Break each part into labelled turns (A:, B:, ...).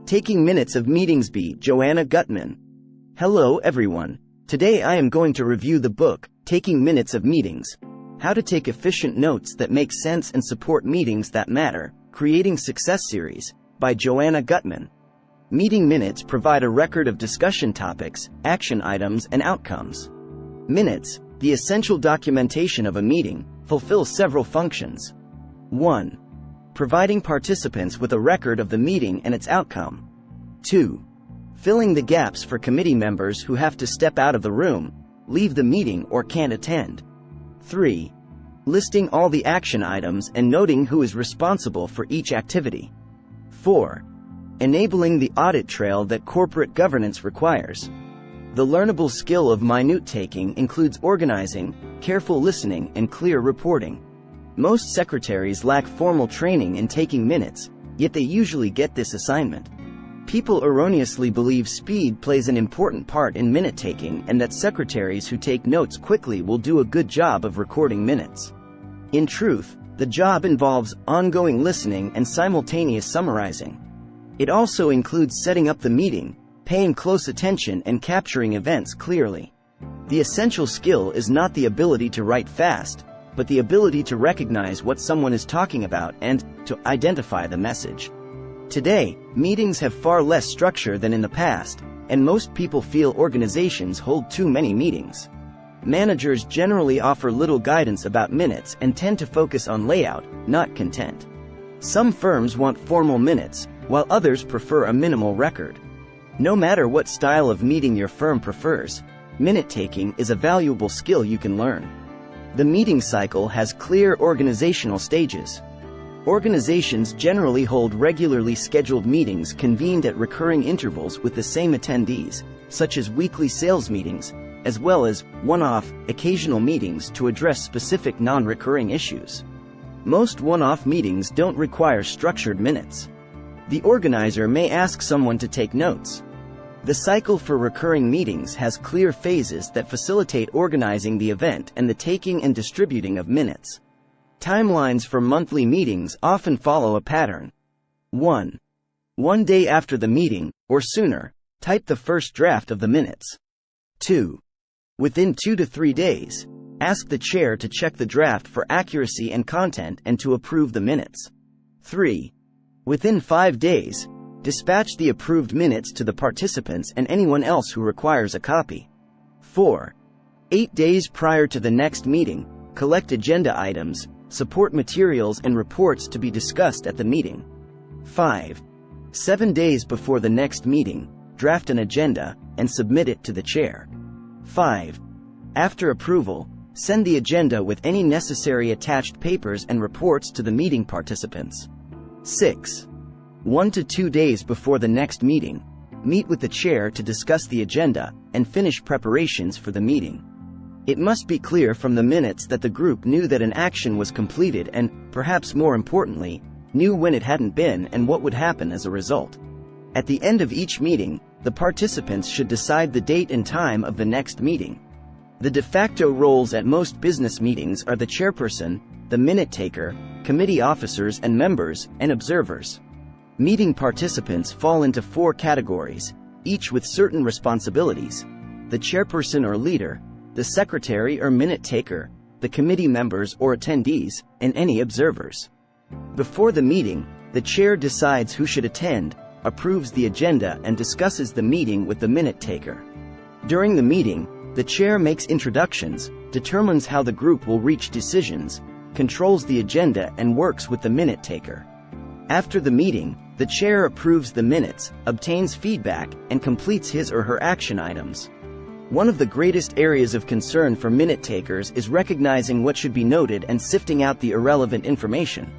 A: Taking Minutes of Meetings by Joanna Gutmann. Hello everyone. Today I am going to review the book, Taking Minutes of Meetings. How to Take Efficient Notes That Make Sense and Support Meetings That Matter, Creating Success Series, by Joanna Gutmann. Meeting minutes provide a record of discussion topics, action items, and outcomes. Minutes, the essential documentation of a meeting, fulfill several functions. 1. Providing participants with a record of the meeting and its outcome. 2. Filling the gaps for committee members who have to step out of the room, leave the meeting, or can't attend. 3. Listing all the action items and noting who is responsible for each activity. 4. Enabling the audit trail that corporate governance requires. The learnable skill of minute taking includes organizing, careful listening, and clear reporting. Most secretaries lack formal training in taking minutes, yet they usually get this assignment. People erroneously believe speed plays an important part in minute taking and that secretaries who take notes quickly will do a good job of recording minutes. In truth, the job involves ongoing listening and simultaneous summarizing. It also includes setting up the meeting, paying close attention, and capturing events clearly. The essential skill is not the ability to write fast, but the ability to recognize what someone is talking about and to identify the message. Today, meetings have far less structure than in the past, and most people feel organizations hold too many meetings. Managers generally offer little guidance about minutes and tend to focus on layout, not content. Some firms want formal minutes, while others prefer a minimal record. No matter what style of meeting your firm prefers, minute-taking is a valuable skill you can learn. The meeting cycle has clear organizational stages. Organizations generally hold regularly scheduled meetings convened at recurring intervals with the same attendees, such as weekly sales meetings, as well as one-off, occasional meetings to address specific non-recurring issues. Most one-off meetings don't require structured minutes. The organizer may ask someone to take notes. The cycle for recurring meetings has clear phases that facilitate organizing the event and the taking and distributing of minutes. Timelines for monthly meetings often follow a pattern. 1. One day after the meeting, or sooner, type the first draft of the minutes. 2. Within 2 to 3 days, ask the chair to check the draft for accuracy and content and to approve the minutes. 3. Within 5 days, dispatch the approved minutes to the participants and anyone else who requires a copy. 4. 8 days prior to the next meeting, collect agenda items, support materials, and reports to be discussed at the meeting. 5. 7 days before the next meeting, draft an agenda and submit it to the chair. 5. After approval, send the agenda with any necessary attached papers and reports to the meeting participants. 6. 1 to 2 days before the next meeting, meet with the chair to discuss the agenda and finish preparations for the meeting. It must be clear from the minutes that the group knew that an action was completed and, perhaps more importantly, knew when it hadn't been and what would happen as a result. At the end of each meeting, the participants should decide the date and time of the next meeting. The de facto roles at most business meetings are the chairperson, the minute taker, committee officers and members, and observers. Meeting participants fall into 4 categories, each with certain responsibilities: the chairperson or leader, the secretary or minute taker, the committee members or attendees, and any observers. Before the meeting, the chair decides who should attend, approves the agenda, and discusses the meeting with the minute taker. During the meeting, the chair makes introductions, determines how the group will reach decisions, controls the agenda, and works with the minute taker. After the meeting, the chair approves the minutes, obtains feedback, and completes his or her action items. One of the greatest areas of concern for minute takers is recognizing what should be noted and sifting out the irrelevant information.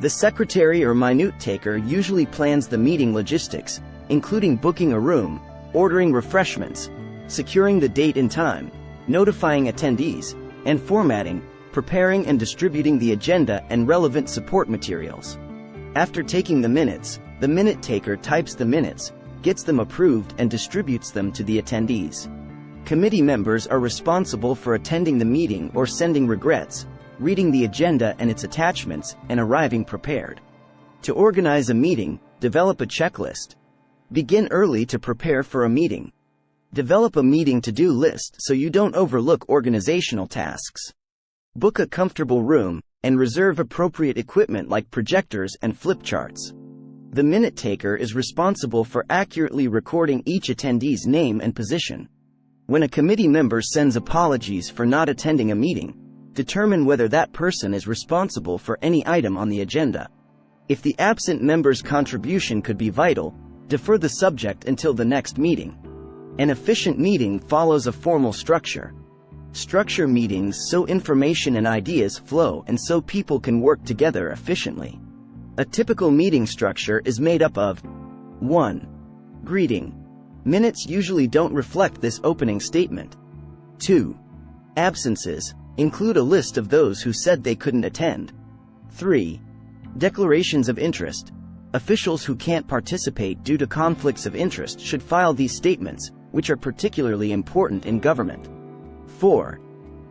A: The secretary or minute taker usually plans the meeting logistics, including booking a room, ordering refreshments, securing the date and time, notifying attendees, and formatting, preparing and distributing the agenda and relevant support materials. After taking the minutes, the minute taker types the minutes, gets them approved, and distributes them to the attendees. Committee members are responsible for attending the meeting or sending regrets, reading the agenda and its attachments, and arriving prepared. To organize a meeting, develop a checklist. Begin early to prepare for a meeting. Develop a meeting to-do list so you don't overlook organizational tasks. Book a comfortable room, and reserve appropriate equipment like projectors and flip charts. The minute taker is responsible for accurately recording each attendee's name and position. When a committee member sends apologies for not attending a meeting, determine whether that person is responsible for any item on the agenda. If the absent member's contribution could be vital, defer the subject until the next meeting. An efficient meeting follows a formal structure. Structure meetings so information and ideas flow and so people can work together efficiently. A typical meeting structure is made up of 1. Greeting. Minutes usually don't reflect this opening statement. 2. Absences. Include a list of those who said they couldn't attend. 3. Declarations of interest. Officials who can't participate due to conflicts of interest should file these statements, which are particularly important in government. 4.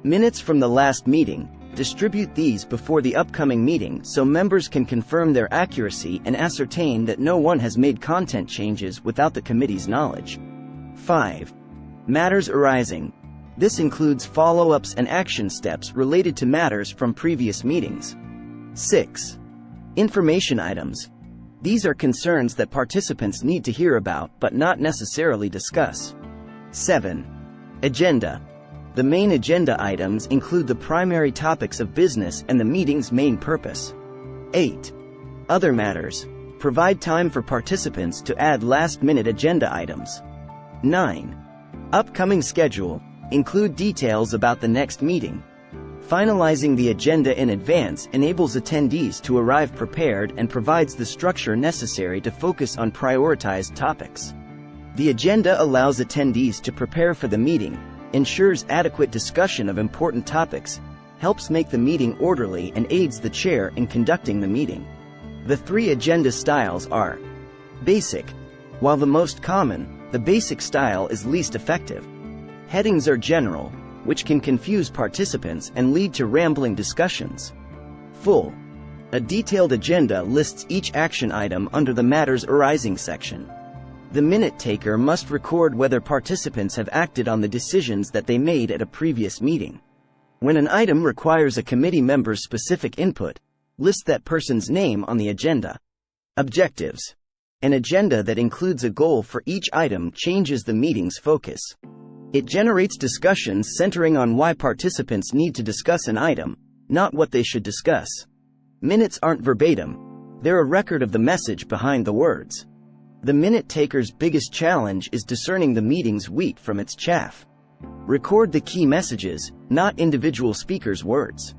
A: Minutes from the last meeting. Distribute these before the upcoming meeting so members can confirm their accuracy and ascertain that no one has made content changes without the committee's knowledge. 5. Matters arising. This includes follow-ups and action steps related to matters from previous meetings. 6. Information items. These are concerns that participants need to hear about but not necessarily discuss. 7. Agenda. The main agenda items include the primary topics of business and the meeting's main purpose. 8. Other matters. Provide time for participants to add last-minute agenda items. 9. Upcoming schedule. Include details about the next meeting. Finalizing the agenda in advance enables attendees to arrive prepared and provides the structure necessary to focus on prioritized topics. The agenda allows attendees to prepare for the meeting, ensures adequate discussion of important topics, helps make the meeting orderly and aids the chair in conducting the meeting. The 3 agenda styles are basic. While the most common, the basic style is least effective. Headings are general, which can confuse participants and lead to rambling discussions. Full. A detailed agenda lists each action item under the Matters Arising section. The minute taker must record whether participants have acted on the decisions that they made at a previous meeting. When an item requires a committee member's specific input, list that person's name on the agenda. Objectives. An agenda that includes a goal for each item changes the meeting's focus. It generates discussions centering on why participants need to discuss an item, not what they should discuss. Minutes aren't verbatim. They're a record of the message behind the words. The minute taker's biggest challenge is discerning the meeting's wheat from its chaff. Record the key messages, not individual speakers' words.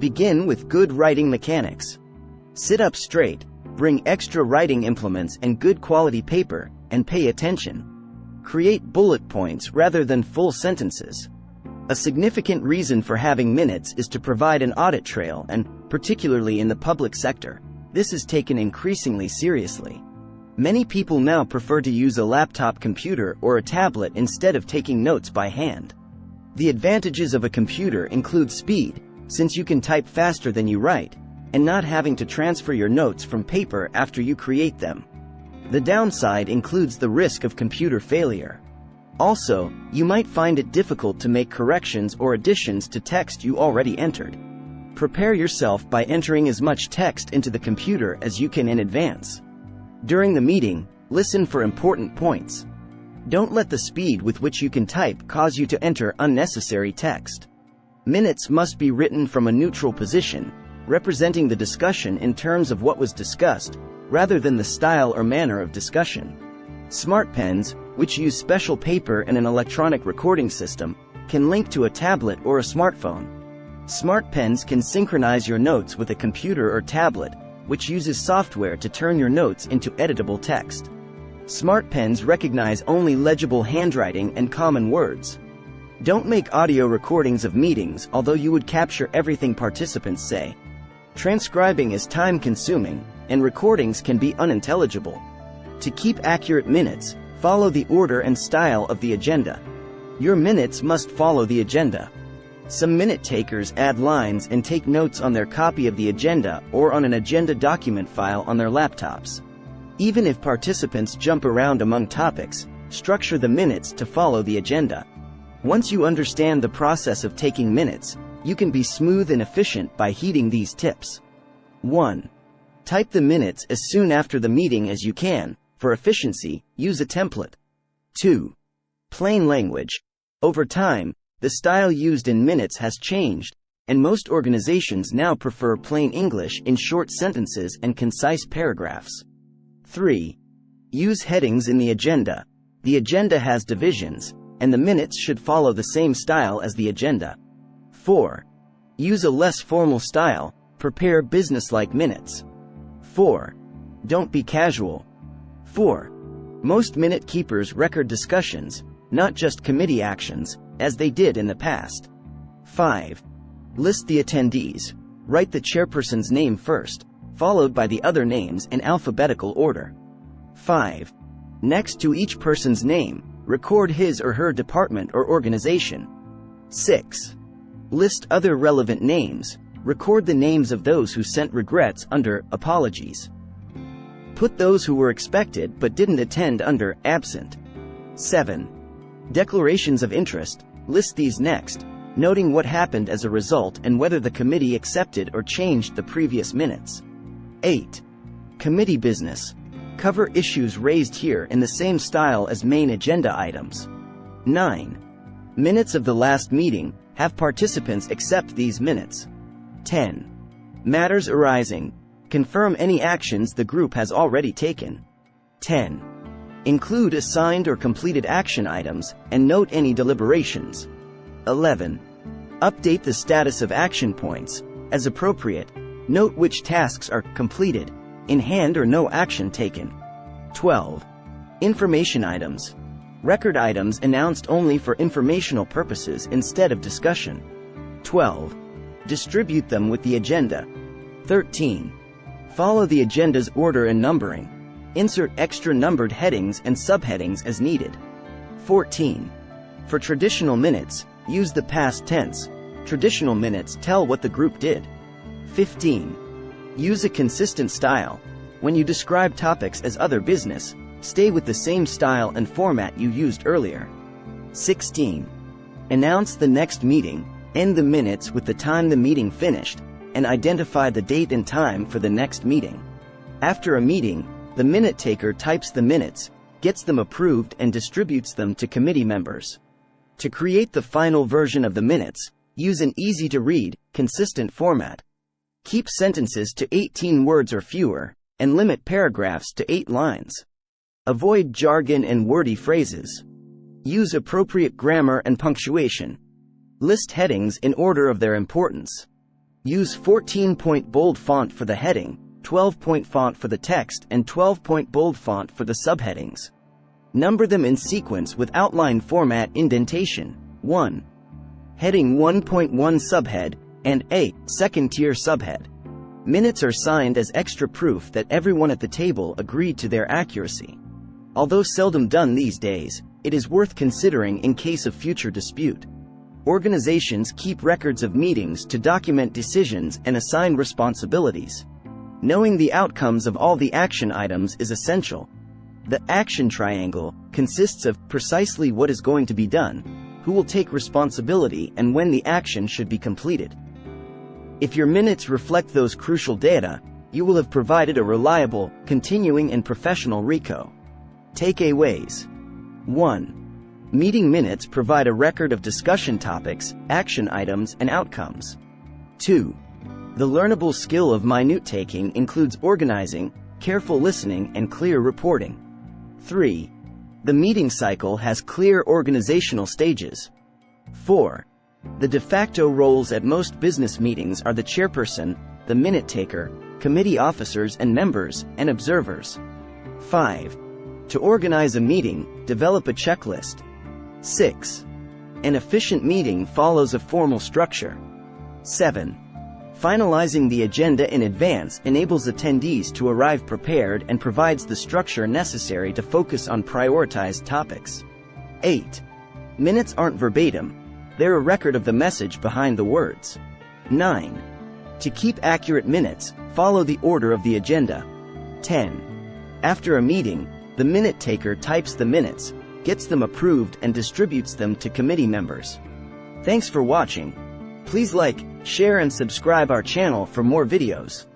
A: Begin with good writing mechanics. Sit up straight, bring extra writing implements and good quality paper, and pay attention. Create bullet points rather than full sentences. A significant reason for having minutes is to provide an audit trail and, particularly in the public sector, this is taken increasingly seriously. Many people now prefer to use a laptop computer or a tablet instead of taking notes by hand. The advantages of a computer include speed, since you can type faster than you write, and not having to transfer your notes from paper after you create them. The downside includes the risk of computer failure. Also, you might find it difficult to make corrections or additions to text you already entered. Prepare yourself by entering as much text into the computer as you can in advance. During the meeting, listen for important points. Don't let the speed with which you can type cause you to enter unnecessary text. Minutes must be written from a neutral position, representing the discussion in terms of what was discussed, rather than the style or manner of discussion. Smart pens, which use special paper and an electronic recording system, can link to a tablet or a smartphone. Smart pens can synchronize your notes with a computer or tablet, which uses software to turn your notes into editable text. Smart pens recognize only legible handwriting and common words. Don't make audio recordings of meetings, although you would capture everything participants say. Transcribing is time-consuming, and recordings can be unintelligible. To keep accurate minutes, follow the order and style of the agenda. Your minutes must follow the agenda. Some minute takers add lines and take notes on their copy of the agenda or on an agenda document file on their laptops. Even if participants jump around among topics, structure the minutes to follow the agenda. Once you understand the process of taking minutes, you can be smooth and efficient by heeding these tips. 1. Type the minutes as soon after the meeting as you can. For efficiency, use a template. 2. Plain language. Over time, the style used in minutes has changed, and most organizations now prefer plain English in short sentences and concise paragraphs. 3. Use headings in the agenda. The agenda has divisions, and the minutes should follow the same style as the agenda. 4. Use a less formal style. Prepare business-like minutes. 4. Don't be casual. 4. Most minute keepers record discussions, not just committee actions, as they did in the past. 5. List the attendees. Write the chairperson's name first, followed by the other names in alphabetical order. 5. Next to each person's name, record his or her department or organization. 6. List other relevant names. Record the names of those who sent regrets under apologies. Put those who were expected but didn't attend under absent. 7. Declarations of interest. List these next, noting what happened as a result and whether the committee accepted or changed the previous minutes. 8. Committee business. Cover issues raised here in the same style as main agenda items. 9. Minutes of the last meeting. Have participants accept these minutes. 10. Matters arising. Confirm any actions the group has already taken. 10. Include assigned or completed action items, and note any deliberations. 11. Update the status of action points. As appropriate, note which tasks are completed, in hand or no action taken. 12. Information items. Record items announced only for informational purposes instead of discussion. 12. Distribute them with the agenda. 13. Follow the agenda's order and numbering. Insert extra numbered headings and subheadings as needed. 14. For traditional minutes, use the past tense. Traditional minutes tell what the group did. 15. Use a consistent style. When you describe topics as other business, stay with the same style and format you used earlier. 16. Announce the next meeting. End the minutes with the time the meeting finished, and identify the date and time for the next meeting. After a meeting, the minute taker types the minutes, gets them approved and distributes them to committee members. To create the final version of the minutes, use an easy-to-read, consistent format. Keep sentences to 18 words or fewer, and limit paragraphs to 8 lines. Avoid jargon and wordy phrases. Use appropriate grammar and punctuation. List headings in order of their importance. Use 14-point bold font for the heading, 12-point font for the text, and 12-point bold font for the subheadings. Number them in sequence with outline format indentation. 1. Heading 1.1 subhead, and A, second-tier subhead. Minutes are signed as extra proof that everyone at the table agreed to their accuracy. Although seldom done these days, it is worth considering in case of future dispute. Organizations keep records of meetings to document decisions and assign responsibilities. Knowing the outcomes of all the action items is essential. The action triangle consists of precisely what is going to be done, who will take responsibility, and when the action should be completed. If your minutes reflect those crucial data, you will have provided a reliable, continuing and professional RECO. Takeaways. 1. Meeting minutes provide a record of discussion topics, action items, and outcomes. 2. The learnable skill of minute taking includes organizing, careful listening, and clear reporting. 3. The meeting cycle has clear organizational stages. 4. The de facto roles at most business meetings are the chairperson, the minute taker, committee officers and members, and observers. 5. To organize a meeting, develop a checklist. 6. An efficient meeting follows a formal structure. 7. Finalizing the agenda in advance enables attendees to arrive prepared and provides the structure necessary to focus on prioritized topics. 8. Minutes aren't verbatim. They're a record of the message behind the words. 9. To keep accurate minutes, follow the order of the agenda. 10. After a meeting, the minute taker types the minutes, gets them approved and distributes them to committee members. Thanks for watching. Please like, share and subscribe our channel for more videos.